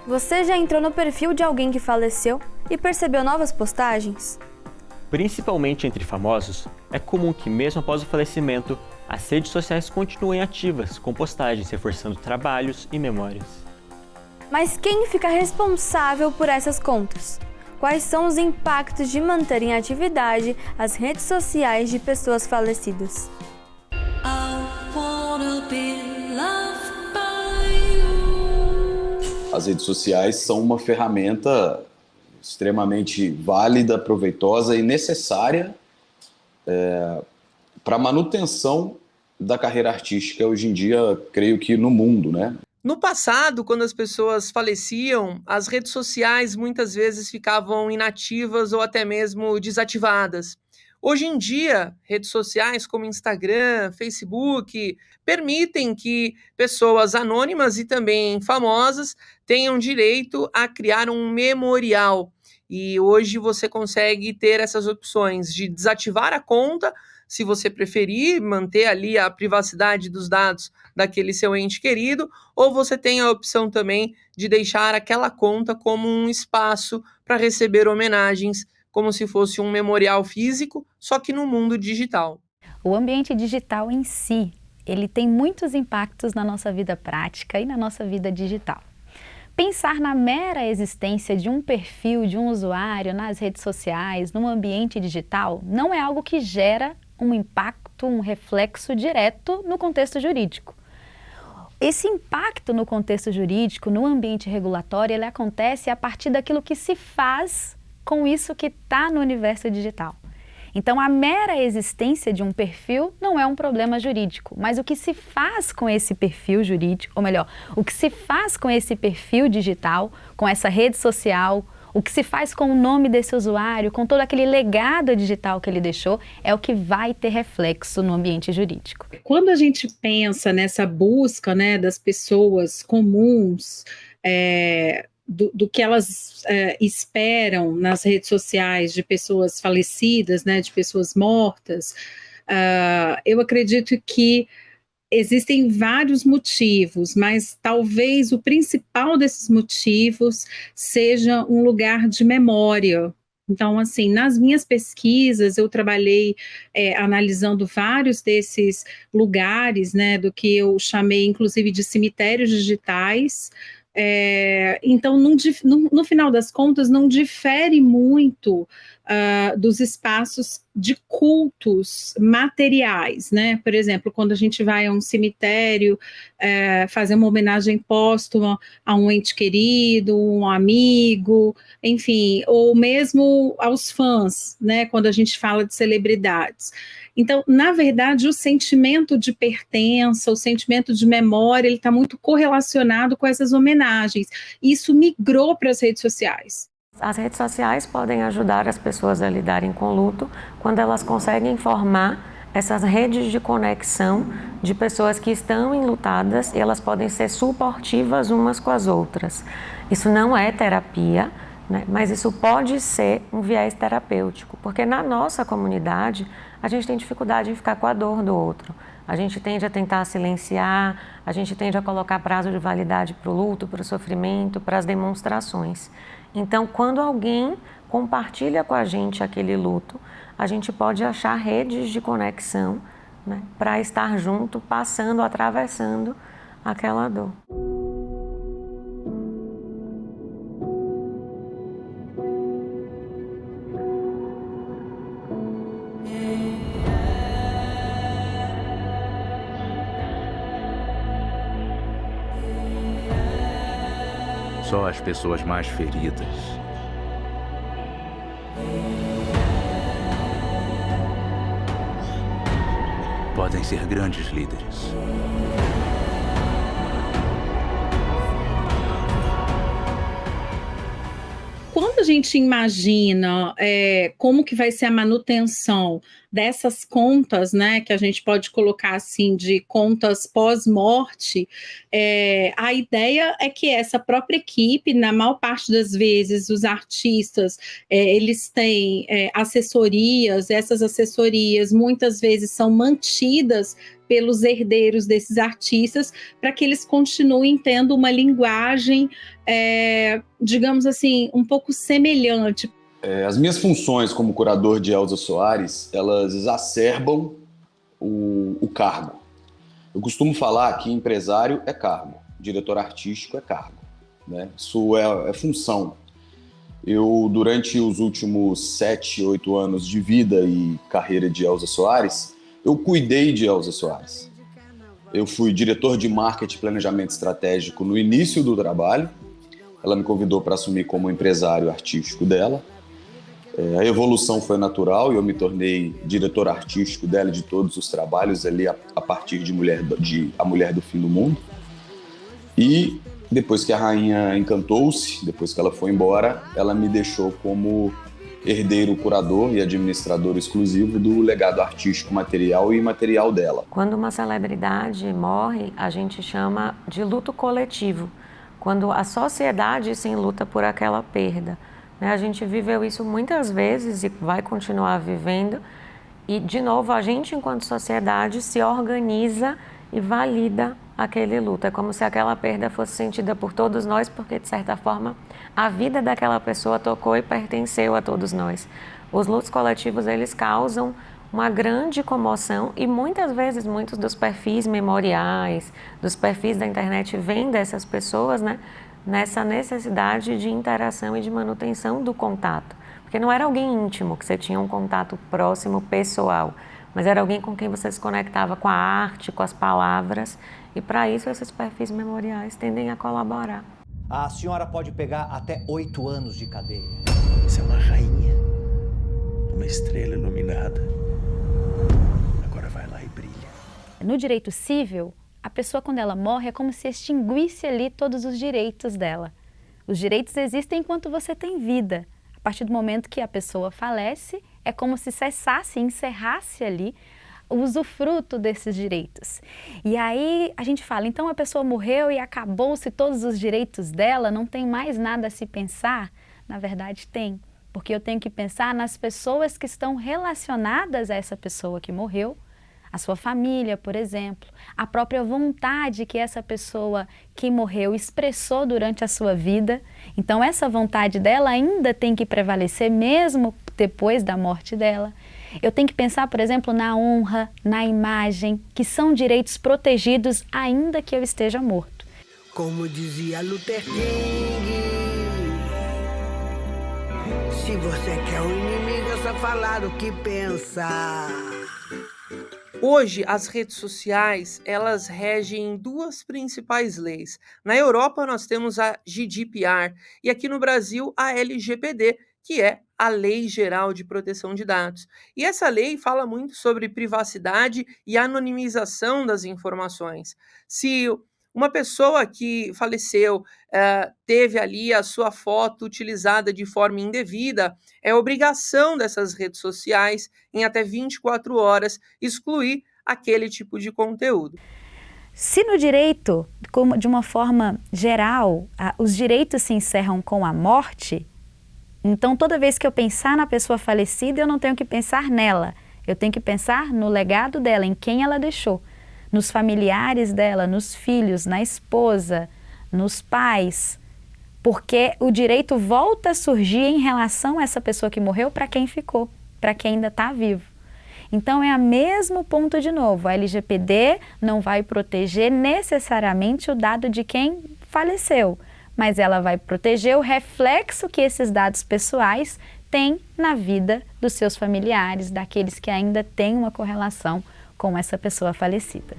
Você já entrou no perfil de alguém que faleceu e percebeu novas postagens? Principalmente entre famosos, é comum que mesmo após o falecimento, as redes sociais continuem ativas, com postagens reforçando trabalhos e memórias. Mas quem fica responsável por essas contas? Quais são os impactos de manter em atividade as redes sociais de pessoas falecidas? As redes sociais são uma ferramenta extremamente válida, proveitosa e necessária para a manutenção da carreira artística hoje em dia, creio que no mundo, né? No passado, quando as pessoas faleciam, as redes sociais muitas vezes ficavam inativas ou até mesmo desativadas. Hoje em dia, redes sociais como Instagram, Facebook, permitem que pessoas anônimas e também famosas tenham direito a criar um memorial. E hoje você consegue ter essas opções de desativar a conta, se você preferir, manter ali a privacidade dos dados daquele seu ente querido, ou você tem a opção também de deixar aquela conta como um espaço para receber homenagens, como se fosse um memorial físico, só que no mundo digital. O ambiente digital em si, ele tem muitos impactos na nossa vida prática e na nossa vida digital. Pensar na mera existência de um perfil de um usuário nas redes sociais, num ambiente digital, não é algo que gera um impacto, um reflexo direto no contexto jurídico. Esse impacto no contexto jurídico, no ambiente regulatório, ele acontece a partir daquilo que se faz com isso que está no universo digital. Então, a mera existência de um perfil não é um problema jurídico, mas o que se faz com esse perfil jurídico, ou melhor, o que se faz com esse perfil digital, com essa rede social, o que se faz com o nome desse usuário, com todo aquele legado digital que ele deixou, é o que vai ter reflexo no ambiente jurídico. Quando a gente pensa nessa busca, né, das pessoas comuns, do que elas esperam nas redes sociais de pessoas falecidas, né, de pessoas mortas, eu acredito que existem vários motivos, mas talvez o principal desses motivos seja um lugar de memória. Então, assim, nas minhas pesquisas, eu trabalhei analisando vários desses lugares, né, do que eu chamei, inclusive, de cemitérios digitais. Então, no final das contas, não difere muito dos espaços de cultos materiais, né? Por exemplo, quando a gente vai a um cemitério fazer uma homenagem póstuma a um ente querido, um amigo, enfim, ou mesmo aos fãs, né? Quando a gente fala de celebridades. Então, na verdade, o sentimento de pertença, o sentimento de memória, ele está muito correlacionado com essas homenagens. Isso migrou para as redes sociais. As redes sociais podem ajudar as pessoas a lidarem com o luto quando elas conseguem formar essas redes de conexão de pessoas que estão enlutadas e elas podem ser suportivas umas com as outras. Isso não é terapia, né? Mas isso pode ser um viés terapêutico, porque na nossa comunidade a gente tem dificuldade em ficar com a dor do outro. A gente tende a tentar silenciar, a gente tende a colocar prazo de validade para o luto, para o sofrimento, para as demonstrações. Então, quando alguém compartilha com a gente aquele luto, a gente pode achar redes de conexão, né, para estar junto, passando, atravessando aquela dor. Só as pessoas mais feridas podem ser grandes líderes. Quando a gente imagina como que vai ser a manutenção dessas contas, né, que a gente pode colocar assim, de contas pós-morte, a ideia é que essa própria equipe, na maior parte das vezes, os artistas, eles têm assessorias, essas assessorias muitas vezes são mantidas pelos herdeiros desses artistas, para que eles continuem tendo uma linguagem, digamos assim, um pouco semelhante. As minhas funções como curador de Elza Soares, elas exacerbam o cargo. Eu costumo falar que empresário é cargo, diretor artístico é cargo, né? Isso é função. Eu, durante os últimos 7, 8 anos de vida e carreira de Elza Soares, eu cuidei de Elza Soares. Eu fui diretor de marketing e planejamento estratégico no início do trabalho. Ela me convidou para assumir como empresário artístico dela. A evolução foi natural e eu me tornei diretor artístico dela, de todos os trabalhos ali a partir de A Mulher do Fim do Mundo. E depois que a rainha encantou-se, depois que ela foi embora, ela me deixou como herdeiro, curador e administrador exclusivo do legado artístico material e imaterial dela. Quando uma celebridade morre, a gente chama de luto coletivo, quando a sociedade se enluta por aquela perda. A gente viveu isso muitas vezes e vai continuar vivendo, e de novo a gente, enquanto sociedade, se organiza e valida aquele luto. É como se aquela perda fosse sentida por todos nós, porque de certa forma a vida daquela pessoa tocou e pertenceu a todos nós. Os lutos coletivos, eles causam uma grande comoção e muitas vezes muitos dos perfis memoriais, dos perfis da internet vêm dessas pessoas, né, nessa necessidade de interação e de manutenção do contato. Porque não era alguém íntimo, que você tinha um contato próximo, pessoal, mas era alguém com quem você se conectava com a arte, com as palavras, e para isso esses perfis memoriais tendem a colaborar. A senhora pode pegar até 8 anos de cadeia. Você é uma rainha, uma estrela iluminada. Agora vai lá e brilha. No direito civil, a pessoa, quando ela morre, é como se extinguisse ali todos os direitos dela. Os direitos existem enquanto você tem vida. A partir do momento que a pessoa falece, é como se cessasse, encerrasse ali o usufruto desses direitos. E aí a gente fala, então a pessoa morreu e acabou-se todos os direitos dela, não tem mais nada a se pensar? Na verdade tem, porque eu tenho que pensar nas pessoas que estão relacionadas a essa pessoa que morreu, a sua família, por exemplo, a própria vontade que essa pessoa que morreu expressou durante a sua vida. Então essa vontade dela ainda tem que prevalecer mesmo depois da morte dela. Eu tenho que pensar, por exemplo, na honra, na imagem, que são direitos protegidos ainda que eu esteja morto. Como dizia Luther King, se você quer um inimigo, é só falar o que pensa. Hoje, as redes sociais, elas regem duas principais leis. Na Europa, nós temos a GDPR e aqui no Brasil, a LGPD, que é a Lei Geral de Proteção de Dados. E essa lei fala muito sobre privacidade e anonimização das informações. Se uma pessoa que faleceu teve ali a sua foto utilizada de forma indevida, é obrigação dessas redes sociais, em até 24 horas, excluir aquele tipo de conteúdo. Se no direito, de uma forma geral, os direitos se encerram com a morte, então toda vez que eu pensar na pessoa falecida, eu não tenho que pensar nela, eu tenho que pensar no legado dela, em quem ela deixou, nos familiares dela, nos filhos, na esposa, nos pais, porque o direito volta a surgir em relação a essa pessoa que morreu para quem ficou, para quem ainda está vivo. Então é o mesmo ponto de novo, a LGPD não vai proteger necessariamente o dado de quem faleceu, mas ela vai proteger o reflexo que esses dados pessoais têm na vida dos seus familiares, daqueles que ainda têm uma correlação com essa pessoa falecida.